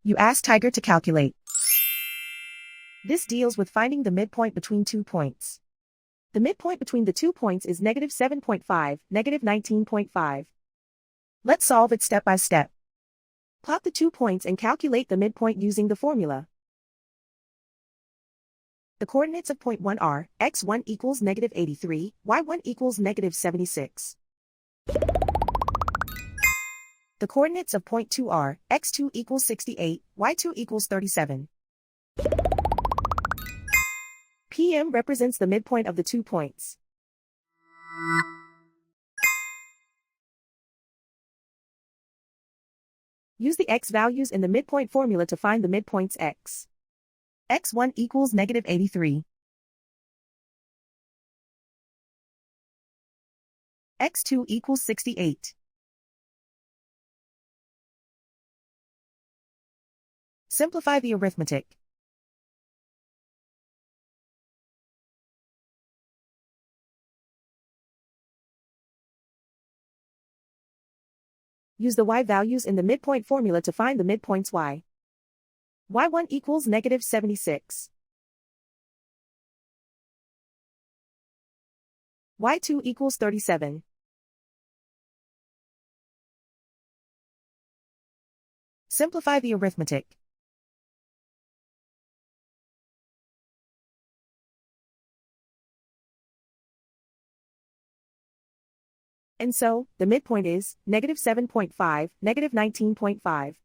You ask Tiger to calculate. This deals with finding the midpoint between 2 points. The midpoint between the 2 points is -7.5, -19.5. Let's solve it step by step. Plot the 2 points and calculate the midpoint using the formula. The coordinates of point 1 are, x1 equals -83, y1 equals -76. The coordinates of point 2 are, x2 equals 68, y2 equals 37. PM represents the midpoint of the 2 points. Use the x values in the midpoint formula to find the midpoints x. x1 equals -83. x2 equals 68. Simplify the arithmetic. Use the y values in the midpoint formula to find the midpoints y. y1 equals -76. y2 equals 37. Simplify the arithmetic. And so, the midpoint is -7.5, -19.5.